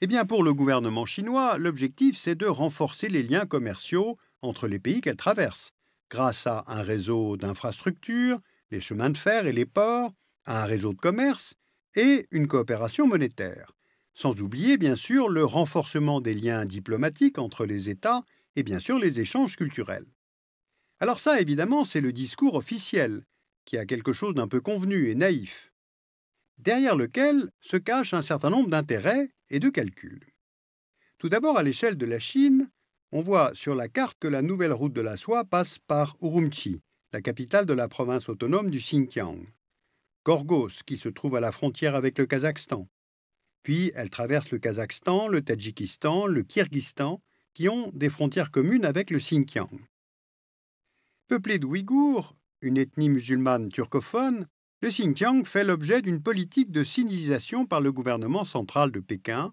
Eh bien, pour le gouvernement chinois, l'objectif, c'est de renforcer les liens commerciaux entre les pays qu'elle traverse, grâce à un réseau d'infrastructures, les chemins de fer et les ports, à un réseau de commerce et une coopération monétaire. Sans oublier, bien sûr, le renforcement des liens diplomatiques entre les États et bien sûr les échanges culturels. Alors ça, évidemment, c'est le discours officiel, qui a quelque chose d'un peu convenu et naïf, derrière lequel se cache un certain nombre d'intérêts et de calculs. Tout d'abord, à l'échelle de la Chine, on voit sur la carte que la nouvelle route de la soie passe par Urumqi, la capitale de la province autonome du Xinjiang, Gorgos, qui se trouve à la frontière avec le Kazakhstan. Puis elle traverse le Kazakhstan, le Tadjikistan, le Kirghizistan, qui ont des frontières communes avec le Xinjiang. Peuplé d'Ouïghours, une ethnie musulmane turcophone, le Xinjiang fait l'objet d'une politique de sinisation par le gouvernement central de Pékin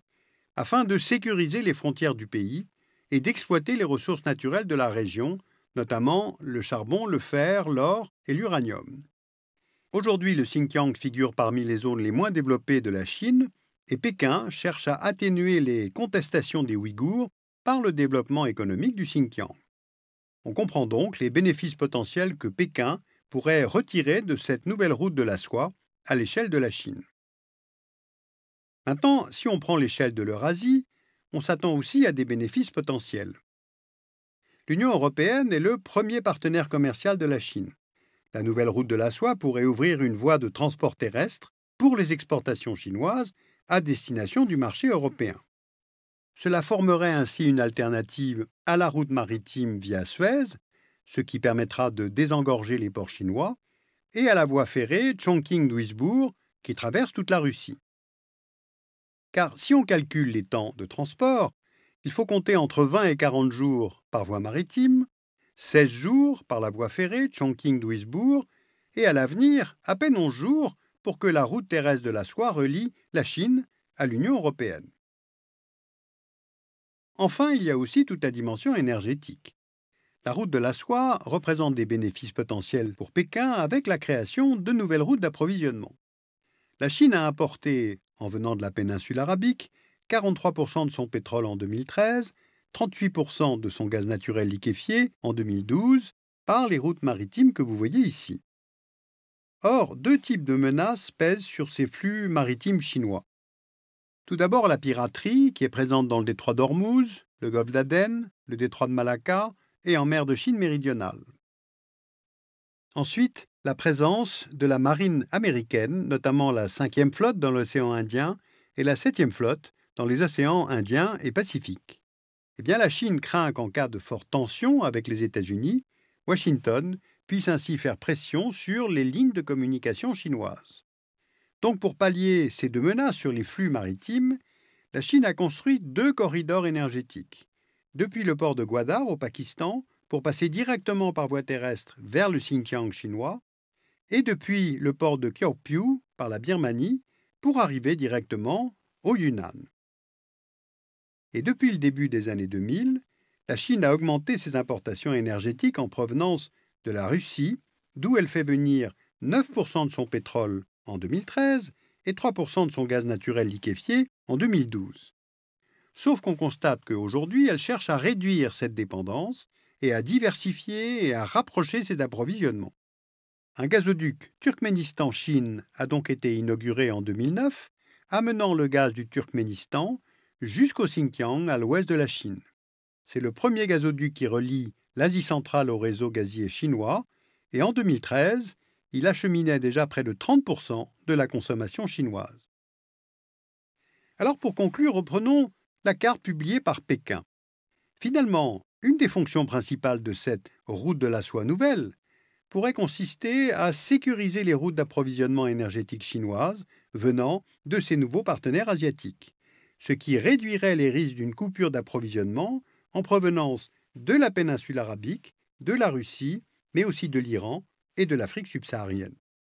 afin de sécuriser les frontières du pays et d'exploiter les ressources naturelles de la région, notamment le charbon, le fer, l'or et l'uranium. Aujourd'hui, le Xinjiang figure parmi les zones les moins développées de la Chine et Pékin cherche à atténuer les contestations des Ouïghours par le développement économique du Xinjiang. On comprend donc les bénéfices potentiels que Pékin pourrait retirer de cette nouvelle route de la soie à l'échelle de la Chine. Maintenant, si on prend l'échelle de l'Eurasie, on s'attend aussi à des bénéfices potentiels. L'Union européenne est le premier partenaire commercial de la Chine. La nouvelle route de la soie pourrait ouvrir une voie de transport terrestre pour les exportations chinoises à destination du marché européen. Cela formerait ainsi une alternative à la route maritime via Suez, ce qui permettra de désengorger les ports chinois, et à la voie ferrée Chongqing-Duisbourg, qui traverse toute la Russie. Car si on calcule les temps de transport, il faut compter entre 20 et 40 jours par voie maritime, 16 jours par la voie ferrée Chongqing-Duisbourg, et à l'avenir, à peine 11 jours pour que la route terrestre de la soie relie la Chine à l'Union européenne. Enfin, il y a aussi toute la dimension énergétique. La route de la soie représente des bénéfices potentiels pour Pékin avec la création de nouvelles routes d'approvisionnement. La Chine a importé, en venant de la péninsule arabique, 43% de son pétrole en 2013, 38% de son gaz naturel liquéfié en 2012, par les routes maritimes que vous voyez ici. Or, deux types de menaces pèsent sur ces flux maritimes chinois. Tout d'abord, la piraterie, qui est présente dans le détroit d'Ormuz, le golfe d'Aden, le détroit de Malacca et en mer de Chine méridionale. Ensuite, la présence de la marine américaine, notamment la 5e flotte dans l'océan Indien et la 7e flotte dans les océans Indien et Pacifique. Eh bien, la Chine craint qu'en cas de forte tension avec les États-Unis, Washington puisse ainsi faire pression sur les lignes de communication chinoises. Donc, pour pallier ces deux menaces sur les flux maritimes, la Chine a construit deux corridors énergétiques. Depuis le port de Gwadar au Pakistan, pour passer directement par voie terrestre vers le Xinjiang chinois, et depuis le port de Kyaukphyu par la Birmanie, pour arriver directement au Yunnan. Et depuis le début des années 2000, la Chine a augmenté ses importations énergétiques en provenance de la Russie, d'où elle fait venir 9% de son pétrole en 2013 et 3% de son gaz naturel liquéfié en 2012. Sauf qu'on constate qu'aujourd'hui, elle cherche à réduire cette dépendance et à diversifier et à rapprocher ses approvisionnements. Un gazoduc Turkménistan-Chine a donc été inauguré en 2009, amenant le gaz du Turkménistan jusqu'au Xinjiang à l'ouest de la Chine. C'est le premier gazoduc qui relie l'Asie centrale au réseau gazier chinois et en 2013, il acheminait déjà près de 30% de la consommation chinoise. Alors pour conclure, reprenons la carte publiée par Pékin. Finalement, une des fonctions principales de cette route de la soie nouvelle pourrait consister à sécuriser les routes d'approvisionnement énergétique chinoises venant de ces nouveaux partenaires asiatiques, ce qui réduirait les risques d'une coupure d'approvisionnement en provenance de la péninsule arabique, de la Russie, mais aussi de l'Iran et de l'Afrique subsaharienne.